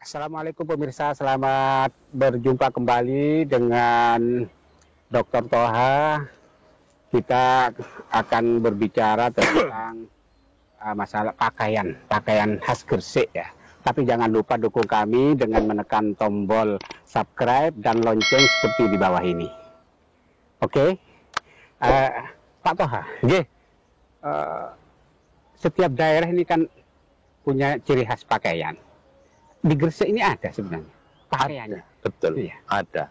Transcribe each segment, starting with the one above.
Assalamualaikum pemirsa, selamat berjumpa kembali dengan Dr. Toha. Kita akan berbicara tentang masalah pakaian khas Gresik ya. Tapi jangan lupa dukung kami dengan menekan tombol subscribe dan lonceng seperti di bawah ini. Oke, Pak Toha. Setiap daerah ini kan punya ciri khas pakaian. Di Gresik ini ada sebenarnya pakaiannya. Betul, iya. Ada.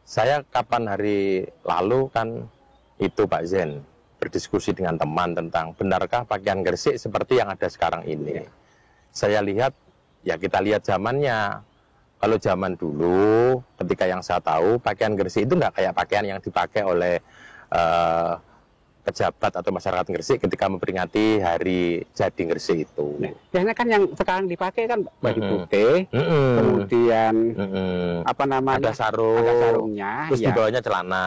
Saya kapan hari lalu kan itu Pak Zen berdiskusi dengan teman tentang benarkah pakaian Gresik seperti yang ada sekarang ini. Iya. Saya lihat, ya kita lihat zamannya. Kalau zaman dulu, ketika yang saya tahu, pakaian Gresik itu nggak kayak pakaian yang dipakai oleh pejabat atau masyarakat Gresik ketika memperingati hari jadi Gresik itu. Nah, biasanya kan yang sekarang dipakai kan baju putih, kemudian apa namanya? Ada sarungnya, terus ya. di bawahnya celana.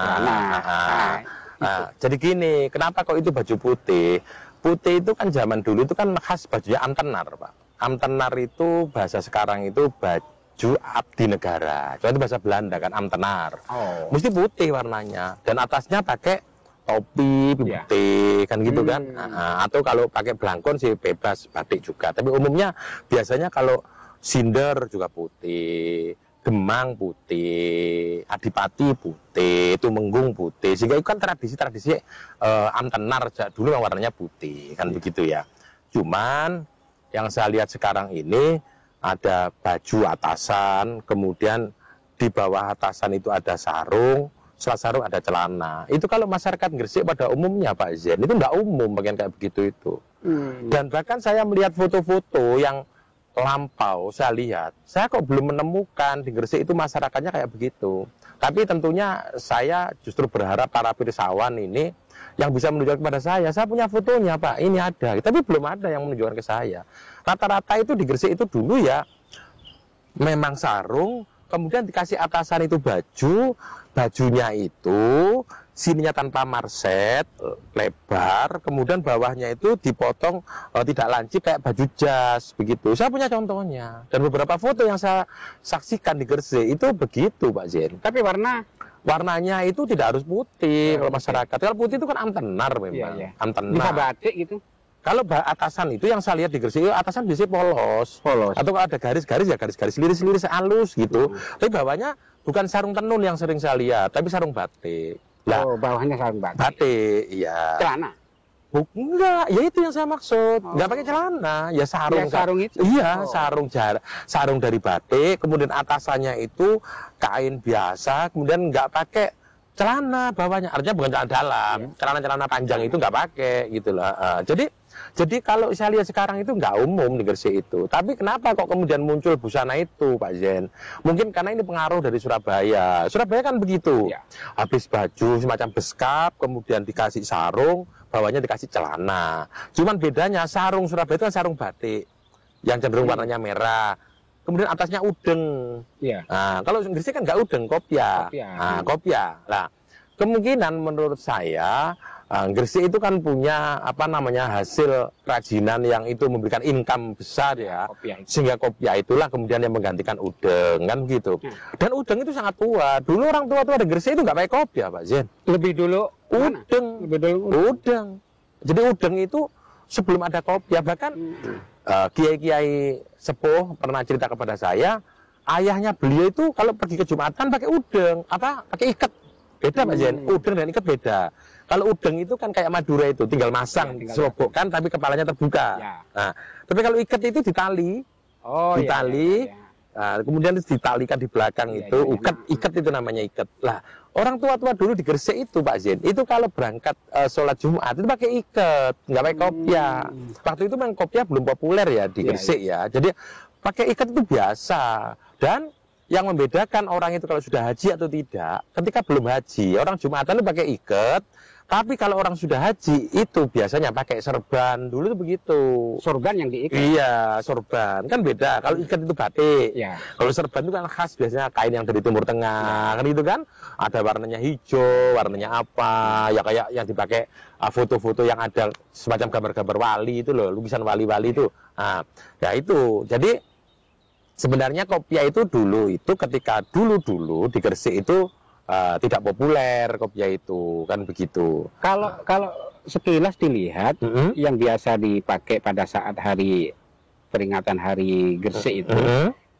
Jadi gini, kenapa kok itu baju putih? Putih itu kan zaman dulu itu kan khas bajunya amtenar, Pak. Amtenar itu bahasa sekarang itu baju abdi negara. Cuma itu bahasa Belanda kan amtenar. Mesti putih warnanya dan atasnya pakai topi putih kan gitu kan, atau kalau pakai blangkon sih bebas batik juga, tapi umumnya biasanya kalau sinder juga putih, gemang putih, adipati putih, tumenggung putih, sehingga itu kan tradisi amtenar dulu yang warnanya putih kan begitu ya. Cuman yang saya lihat sekarang ini ada baju atasan, kemudian di bawah atasan itu ada sarung, setelah sarung ada celana. Itu kalau masyarakat Gresik pada umumnya Pak Zen, itu nggak umum bagian kayak begitu itu. Dan bahkan saya melihat foto-foto yang lampau, saya lihat, saya kok belum menemukan di Gresik itu masyarakatnya kayak begitu. Tapi tentunya saya justru berharap para pirsawan ini yang bisa menunjukkan kepada saya punya fotonya Pak, ini ada. Tapi belum ada yang menunjukkan ke saya. Rata-rata itu di Gresik itu dulu ya, memang sarung, kemudian dikasih atasan itu bajunya itu sininya tanpa marset, lebar, kemudian bawahnya itu dipotong tidak lancip kayak baju jas begitu. Saya punya contohnya dan beberapa foto yang saya saksikan di Gresik itu begitu Pak Zen. Tapi warnanya itu tidak harus putih kalau masyarakat. Kalau putih itu kan amtenar memang. Iya. Amtenar. Bisa batik gitu. Kalau atasan itu yang saya lihat di Gresik, atasan biasanya polos. Atau kalau ada garis-garis ya garis-garis liris-liris halus gitu. Tapi bawahnya bukan sarung tenun yang sering saya lihat, tapi sarung batik. Lah, bawahnya sarung batik. Batik, iya. Celana? Enggak, ya itu yang saya maksud. Enggak pakai celana, ya sarung. Ya, sarung itu. Iya, sarung dari batik, kemudian atasannya itu kain biasa, kemudian enggak pakai celana bawahnya, artinya bukan celana dalam, celana-celana panjang itu nggak pakai gitu lah. Jadi kalau saya lihat sekarang itu nggak umum di Gresik itu. Tapi kenapa kok kemudian muncul busana itu, Pak Zen? Mungkin karena ini pengaruh dari Surabaya. Surabaya kan begitu. Ya. Habis baju semacam beskap, kemudian dikasih sarung, bawahnya dikasih celana. Cuman bedanya sarung Surabaya itu kan sarung batik, yang cenderung warnanya merah. Kemudian atasnya udeng. Iya. Nah, kalau Gresik kan nggak udeng, kopya. Kopya. Nah, kemungkinan menurut saya Gresik itu kan punya hasil kerajinan yang itu memberikan income besar ya. Sehingga kopya itulah kemudian yang menggantikan udeng kan gitu. Dan udeng itu sangat tua. Dulu orang tua-tua di Gresik itu nggak pakai kopya, Pak Zen. Lebih dulu udeng. Udeng. Jadi udeng itu sebelum ada kopya, bahkan kiai-kiai sepuh pernah cerita kepada saya, ayahnya beliau itu kalau pergi ke Jumatan pakai udeng, pakai iket. Beda Pak Zen, udeng dan iket beda. Kalau udeng itu kan kayak Madura itu, tinggal masang, serobokkan tapi kepalanya terbuka. Ya. Nah, tapi kalau iket itu ditali. Ditali. Nah, kemudian ditalikan di belakang itu, iket itu namanya iket. Lah, orang tua-tua dulu di Gresik itu Pak Zen, itu kalau berangkat sholat Jumat itu pakai iket, nggak pakai kopya. Waktu itu memang kopya belum populer ya di Gresik ya. Jadi pakai iket itu biasa. Dan yang membedakan orang itu kalau sudah haji atau tidak, ketika belum haji, orang Jumatan itu pakai iket. Tapi kalau orang sudah haji itu biasanya pakai sorban. Dulu itu begitu. Sorban yang diikat? Iya, sorban. Kan beda. Kalau ikat itu batik. Ya. Kalau sorban itu kan khas biasanya kain yang dari Timur Tengah. Kan itu kan ada warnanya hijau, warnanya apa. Ya kayak yang dipakai foto-foto yang ada semacam gambar-gambar wali itu loh. Lukisan wali-wali itu. Nah, ya itu. Jadi Sebenarnya kopiah itu dulu itu ketika dulu di Gresik itu tidak populer kopiah itu kan begitu. Kalau sekilas dilihat yang biasa dipakai pada saat hari peringatan Hari Gresik itu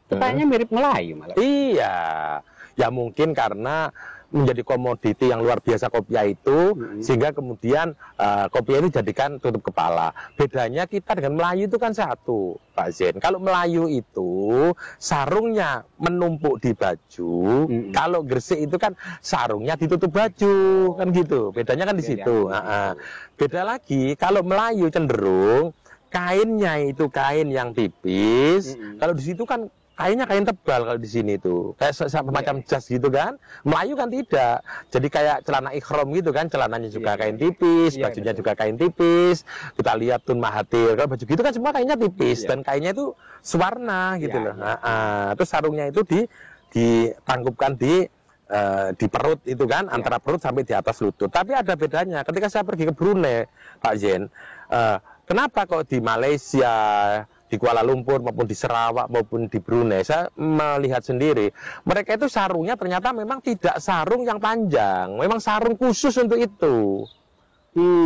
kayaknya mirip Melayu malah. Iya, ya mungkin karena menjadi komoditi yang luar biasa kopiah itu, sehingga kemudian kopiah ini dijadikan tutup kepala. Bedanya kita dengan Melayu itu kan satu, Pak Zen. Kalau Melayu itu sarungnya menumpuk di baju, kalau Gresik itu kan sarungnya ditutup baju, kan gitu. Bedanya kan di situ. Beda lagi, kalau Melayu cenderung kainnya itu kain yang tipis, kalau di situ kan kainnya kain tebal kalau di sini tuh kayak semacam jas gitu kan. Melayu kan tidak, jadi kayak celana ikhram gitu kan, celananya juga kain tipis, bajunya juga kain tipis. Kita lihat Tun Mahathir kalau baju gitu kan semua kainnya tipis dan kainnya itu sewarna gitu loh. Terus sarungnya itu ditangkupkan di perut itu kan, antara perut sampai di atas lutut. Tapi ada bedanya ketika saya pergi ke Brunei, Pak Zen. Kenapa kok di Malaysia, di Kuala Lumpur maupun di Sarawak maupun di Brunei, saya melihat sendiri mereka itu sarungnya ternyata memang tidak sarung yang panjang, memang sarung khusus untuk itu.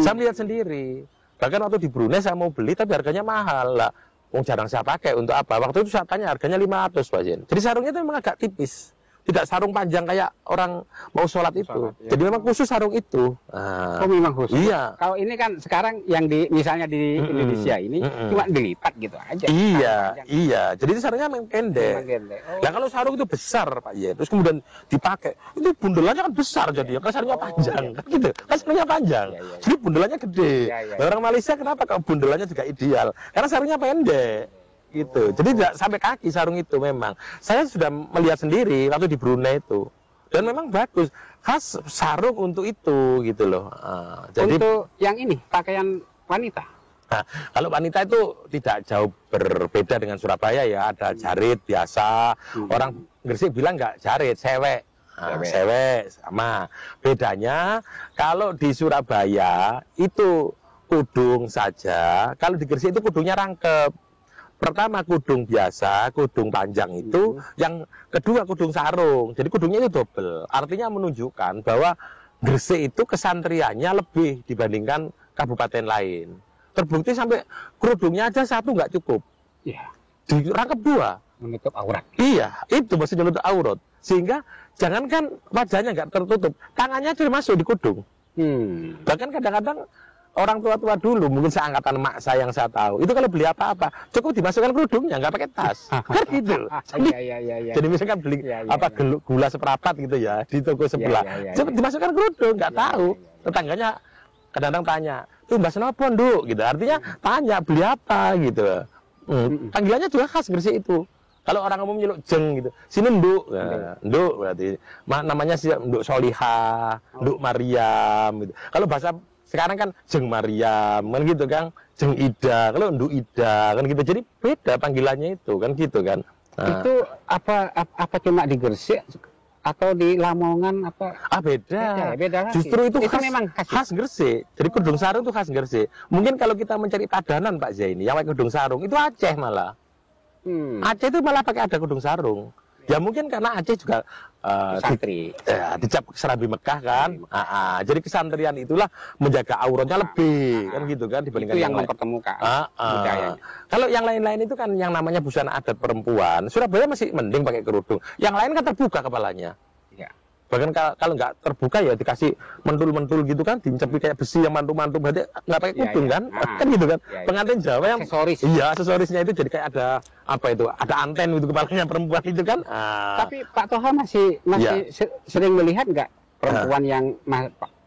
Saya melihat sendiri. Bahkan waktu di Brunei saya mau beli tapi harganya mahal lah. Jarang saya pakai, untuk apa? Waktu itu saya tanya harganya 500 Pak Jen. Jadi sarungnya itu memang agak tipis, tidak sarung panjang kayak orang mau sholat itu. Jadi memang khusus sarung itu. Oh memang khusus. Iya. Kalau ini kan sekarang yang misalnya di Indonesia ini cuma dilipat gitu aja. Iya. Jadi itu sarungnya memang pendek. Nah kalau sarung itu besar Pak Yen, terus kemudian dipakai, itu bundelannya kan besar jadi, kan sarungnya panjang kan gitu. Kan sarungnya panjang. Jadi bundelannya gede. Nah, orang Malaysia kenapa kalau bundelannya juga ideal? Karena sarungnya pendek. Gitu. Jadi tidak sampai kaki sarung itu memang. Saya sudah melihat sendiri waktu di Brunei itu. Dan memang bagus. Khas sarung untuk itu gitu loh. Jadi untuk yang ini pakaian wanita. Nah, kalau wanita itu tidak jauh berbeda dengan Surabaya ya. Ada jarit biasa. Orang Gresik bilang nggak jarit, sewek. Sewek sama. Bedanya kalau di Surabaya itu kudung saja. Kalau di Gresik itu kudungnya rangkep. Pertama kudung biasa, kudung panjang itu, yang kedua kudung sarung. Jadi kudungnya itu double. Artinya menunjukkan bahwa Gresik itu kesantriannya lebih dibandingkan kabupaten lain. Terbukti sampai kerudungnya aja satu nggak cukup. Iya. Dirangkep dua. Menutup aurat. Iya, itu maksudnya menutup aurat. Sehingga jangankan wajahnya nggak tertutup, tangannya sudah masuk di kudung. Bahkan kadang-kadang orang tua-tua dulu, mungkin seangkatan mak saya yang saya tahu, itu kalau beli apa-apa cukup dimasukkan kerudungnya, nggak pakai tas, kan gitu. Jadi misalkan beli gula seperempat gitu ya di toko sebelah, cukup dimasukkan kerudung, nggak tahu. Tetangganya kadang-kadang tanya, tuh mbak kenapa nduk, gitu. Artinya tanya beli apa gitu. Panggilannya juga khas Gresik itu. Kalau orang umum nyeluk jeng gitu, sini nduk, nduk berarti namanya sih nduk Solihah, nduk Mariam gitu. Kalau bahasa sekarang kan Jeng Mariam kan gitu kan, Jeng Ida, kalau Nduk Ida kan gitu. Jadi beda panggilannya itu kan gitu kan. Itu apa cuma di Gresik atau di Lamongan apa? Beda lagi. Justru itu memang khas Gresik. Jadi kudung sarung itu khas Gresik. Mungkin kalau kita mencari padanan Pak Zaini yang pakai kudung sarung itu Aceh malah. Aceh itu malah pakai ada kudung sarung. Ya mungkin karena Aceh juga santri, dicap Serambi Mekah kan. Jadi kesantrian itulah menjaga auratnya lebih kan gitu kan dibandingkan itu yang mempertemukan budayanya. Kalau yang lain-lain itu kan yang namanya busana adat perempuan, Surabaya masih mending pakai kerudung. Yang lain kan terbuka kepalanya. Bahkan kalau nggak terbuka ya dikasih mentul-mentul gitu kan, dicepi kayak besi yang mantu-mantu, berarti nggak pakai kudung kan, kan gitu kan. Pengantin Jawa yang aksesorisnya itu jadi kayak ada apa itu, ada anten itu kepalanya perempuan itu kan. Tapi Pak Toha masih sering melihat nggak perempuan yang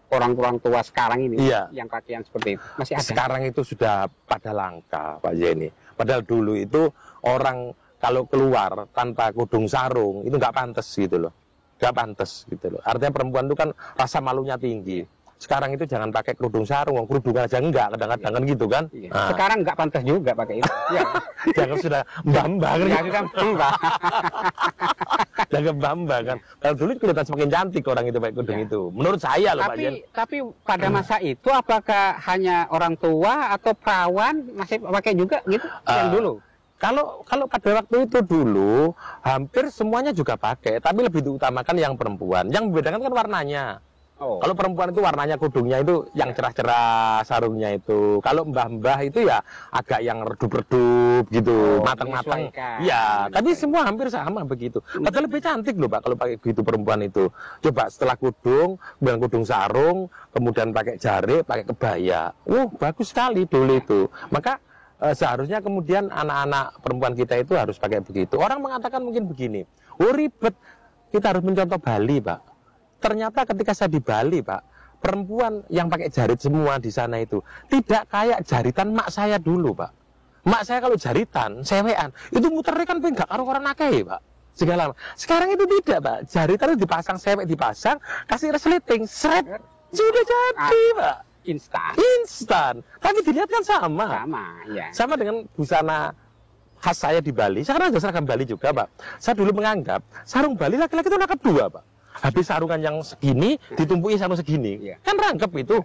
orang tua sekarang ini yang pakaian seperti itu masih ada? Sekarang itu sudah pada langka Pak Zeni. Padahal dulu itu orang kalau keluar tanpa kudung sarung itu nggak pantas gitu loh. Gak pantas gitu loh. Artinya perempuan itu kan rasa malunya tinggi. Sekarang itu jangan pakai kerudung sarung, kerudung aja enggak, kadang-kadang kan gitu kan. Sekarang enggak pantas juga pakai itu. Jangan sudah mbak-mbak kan. Jangan mbak-mbak kan. Kalau dulu kelihatan semakin cantik orang itu pakai kerudung itu. Menurut saya loh Pak Jen. Tapi pada masa itu apakah hanya orang tua atau perawan masih pakai juga gitu yang dulu? Kalau pada waktu itu dulu hampir semuanya juga pakai, tapi lebih diutamakan yang perempuan. Yang membedakan kan warnanya. Oh. Kalau perempuan itu warnanya kudungnya itu yang cerah-cerah, sarungnya itu. Kalau mbah-mbah itu ya agak yang redup-redup gitu, matang-matang. Iya, tapi semua hampir sama begitu. Padahal lebih cantik loh Pak kalau pakai gitu perempuan itu. Coba setelah kudung, kemudian kudung sarung, kemudian pakai jari, pakai kebaya. Bagus sekali dulu itu. Maka seharusnya kemudian anak-anak perempuan kita itu harus pakai begitu. Orang mengatakan mungkin begini, ribet, kita harus mencontoh Bali Pak. Ternyata ketika saya di Bali Pak, perempuan yang pakai jarit semua di sana itu tidak kayak jaritan mak saya dulu Pak. Mak saya kalau jaritan, sewean, itu muternya kan enggak karo-karoan akeh Pak. Segala. Sekarang itu tidak Pak, jaritan itu dipasang, sewek dipasang, kasih resleting, seret, sudah jadi Pak. Instan. Tapi dilihat kan sama. Ya. Sama dengan busana khas saya di Bali. Saya kan ada seragam Bali juga Pak. Saya dulu menganggap sarung Bali laki-laki itu rangkap dua Pak. Habis sarungan yang segini ditumpuki sarung segini, kan rangkep itu.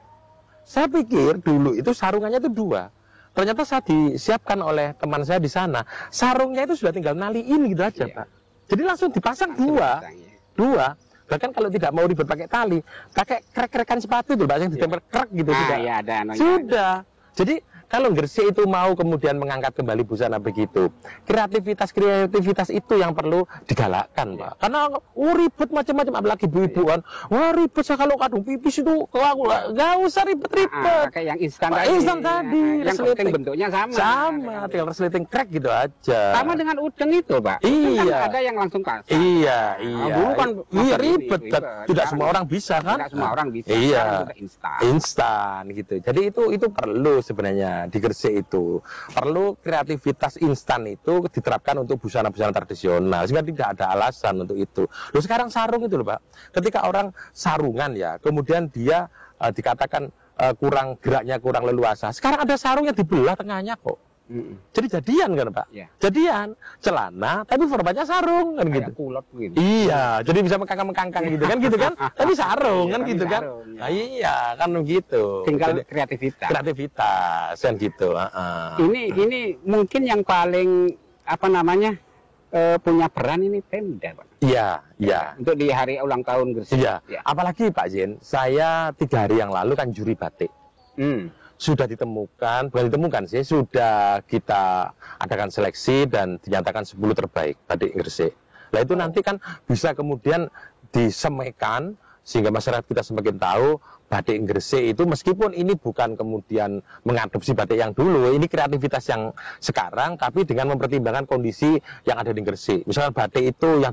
Saya pikir dulu itu sarungannya itu dua. Ternyata saya disiapkan oleh teman saya di sana. Sarungnya itu sudah tinggal naliin gitu aja Pak. Jadi langsung dipasang dua. Bahkan kalau tidak mau ribet pakai tali, pakai krek-krekan sepatu itu Pak, yang ditempel krek gitu sudah. Jadi kalau Gresik itu mau kemudian mengangkat kembali busana begitu, kreativitas itu yang perlu digalakkan Pak. Karena ribet macam-macam, apalagi ibu-ibu kan, ribet saya kalau kadung pipis itu, nggak usah ribet-ribet. Kayak yang instan tadi. Yang penting bentuknya sama. Tinggal resleting krek gitu aja. Sama dengan udeng itu Pak. Iya. Kan ada yang langsung kasar. Iya. Dulu kan ribet. Tidak semua orang bisa kan? Tidak semua orang bisa. Iya. Instan gitu. Jadi itu perlu sebenarnya di Gresik itu perlu kreativitas instan itu diterapkan untuk busana-busana tradisional sehingga tidak ada alasan untuk itu. Loh sekarang sarung itu loh Pak, ketika orang sarungan ya kemudian dia dikatakan kurang geraknya kurang leluasa, sekarang ada sarung yang dibelah tengahnya kok. Jadi jadian kan Pak? Ya. Jadian celana tapi formatnya sarung kan gitu. Kulot gitu. Iya, jadi bisa mengkangkang gitu kan? Tapi sarung kan gitu kan? Sarung, ya. Nah, iya, kan begitu. Tinggal Jadi, kreativitas kan gitu. Ini mungkin yang paling punya peran ini Pemda Pak. Iya. Untuk di hari ulang tahun Gresik. Iya. Apalagi Pak Jen, saya 3 hari yang lalu kan juri batik. Sudah ditemukan, bukan ditemukan sih, sudah kita adakan seleksi dan dinyatakan 10 terbaik batik Gresik. Nah itu nanti kan bisa kemudian disemaikan sehingga masyarakat kita semakin tahu batik Gresik itu meskipun ini bukan kemudian mengadopsi batik yang dulu, ini kreativitas yang sekarang tapi dengan mempertimbangkan kondisi yang ada di Gresik. Misalkan batik itu yang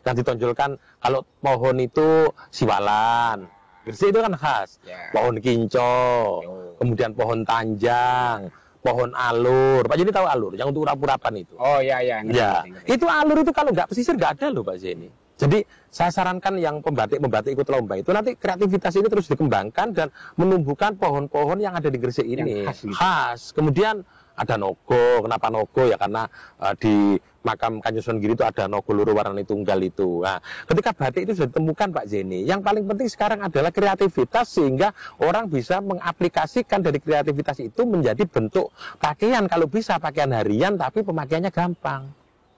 ditonjolkan kalau pohon itu siwalan. Gresik itu kan khas, pohon kinco, kemudian pohon tanjang, pohon alur. Pak Jeni tahu alur, yang untuk urap-urapan itu? Oh iya. Ngerti. Itu alur itu kalau nggak pesisir nggak ada loh Pak Jeni. Jadi saya sarankan yang pembatik ikut lomba itu nanti kreativitas ini terus dikembangkan dan menumbuhkan pohon-pohon yang ada di Gresik ini. Khas. Kemudian ada nogo. Kenapa nogo? Ya karena di makam Kanjeng Sunan Giri itu ada nogo loro warnane tunggal itu. Nah, ketika batik itu sudah ditemukan Pak Jeni, yang paling penting sekarang adalah kreativitas sehingga orang bisa mengaplikasikan dari kreativitas itu menjadi bentuk pakaian. Kalau bisa pakaian harian tapi pemakaiannya gampang.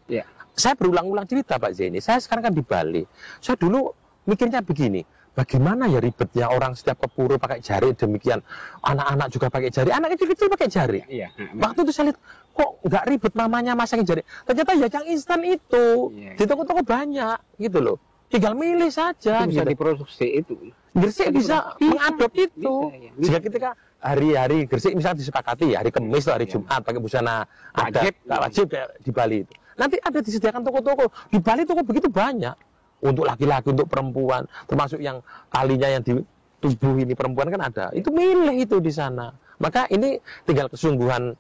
Ya. Saya berulang-ulang cerita Pak Zeni. Saya sekarang kan di Bali. Saya dulu mikirnya begini, bagaimana ya ribetnya orang setiap ke pura pakai jari demikian, anak-anak juga pakai jari, anak kecil-kecil pakai jari. Iya. Waktu itu saya lihat kok nggak ribet mamanya masang jari. Ternyata ya yang instan itu di toko-toko banyak gitu loh. Tinggal milih saja. Itu bisa gitu. diproduksi itu. Gresik bisa mengadop itu. Bisa. Jika ketika hari-hari Gresik misalnya disepakati hari Kamis atau hari Jumat pakai busana adat wajib kayak di Bali itu. Nanti ada disediakan toko-toko. Di Bali toko begitu banyak. Untuk laki-laki, untuk perempuan. Termasuk yang talinya yang di tubuh ini perempuan kan ada. Itu milih itu di sana. Maka ini tinggal kesungguhan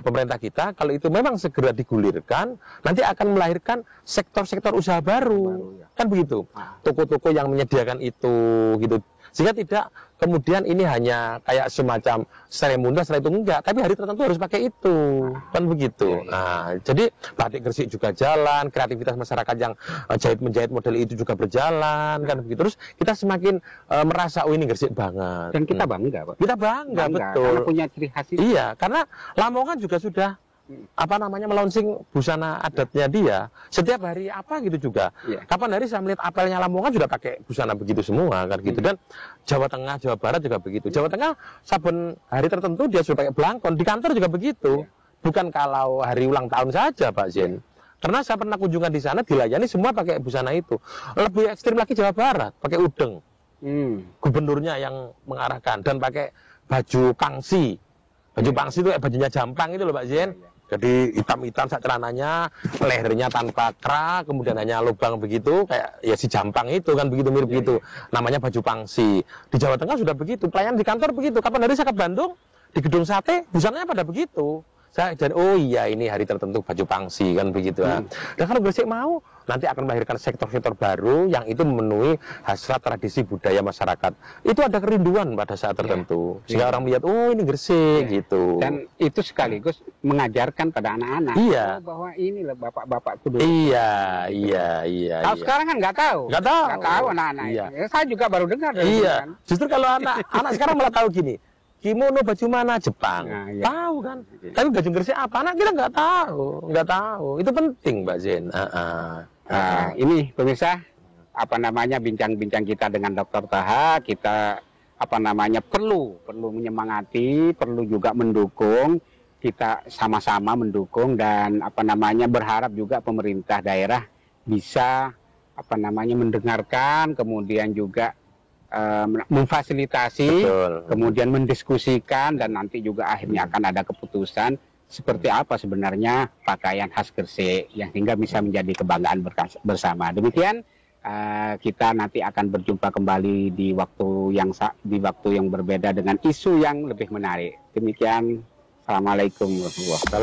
pemerintah kita. Kalau itu memang segera digulirkan, nanti akan melahirkan sektor-sektor usaha baru. Kan begitu. Toko-toko yang menyediakan itu gitu. Sehingga tidak kemudian ini hanya kayak semacam seremunda setelah itu enggak, tapi hari tertentu harus pakai itu. Kan begitu. Nah, jadi batik Gresik juga jalan, kreativitas masyarakat yang jahit-menjahit model itu juga berjalan, kan begitu. Terus kita semakin merasa oh ini Gresik banget. Dan kita bangga, Pak. Kita bangga betul. Karena punya ciri khas itu. Iya, karena Lamongan juga sudah apa namanya melaunching busana adatnya dia setiap hari apa gitu juga. Kapan hari saya melihat apelnya Lamongan sudah pakai busana begitu semua kan gitu. Dan Jawa Tengah, Jawa Barat juga begitu. Jawa Tengah saben hari tertentu dia sudah pakai belangkon, di kantor juga begitu. Bukan kalau hari ulang tahun saja Pak Zen. Karena saya pernah kunjungan di sana dilayani semua pakai busana itu. Lebih ekstrim lagi Jawa Barat, pakai udeng. Gubernurnya yang mengarahkan dan pakai baju pangsi. Baju pangsi itu kayak bajunya Jampang itu loh Pak Zen. Jadi hitam-hitam sak celananya, lehernya tanpa kra, kemudian hanya lubang begitu, kayak ya si Jampang itu kan begitu mirip begitu. Namanya baju pangsi. Di Jawa Tengah sudah begitu, pelayan di kantor begitu. Kapan hari saya ke Bandung, di gedung sate, busananya pada begitu. Saya jadi, oh iya ini hari tertentu baju pangsi kan begitu. Dan kalau Gresik mau, nanti akan melahirkan sektor-sektor baru yang itu memenuhi hasrat tradisi budaya masyarakat. Itu ada kerinduan pada saat tertentu. Sehingga orang melihat, oh ini Gresik gitu. Dan itu sekaligus mengajarkan pada anak-anak bahwa ini loh bapak-bapakku dulu. Iya. Kalau sekarang kan nggak tahu. Nggak tahu anak-anak. Saya juga baru dengar. Kan? Justru kalau anak sekarang malah tahu gini. Kimono baju mana Jepang, tahu kan? Tapi baju Gresik apa? Anak kita nggak tahu. Itu penting, Mbak Zen. Ini pemirsa, apa namanya bincang-bincang kita dengan Dr. Thaha, kita apa namanya perlu menyemangati, perlu juga mendukung. Kita sama-sama mendukung dan apa namanya berharap juga pemerintah daerah bisa apa namanya mendengarkan, kemudian juga memfasilitasi, kemudian mendiskusikan dan nanti juga akhirnya akan ada keputusan seperti apa sebenarnya pakaian khas Gresik yang hingga bisa menjadi kebanggaan bersama. Demikian kita nanti akan berjumpa kembali di waktu yang berbeda dengan isu yang lebih menarik. Demikian, assalamualaikum warahmatullahi wabarakatuh.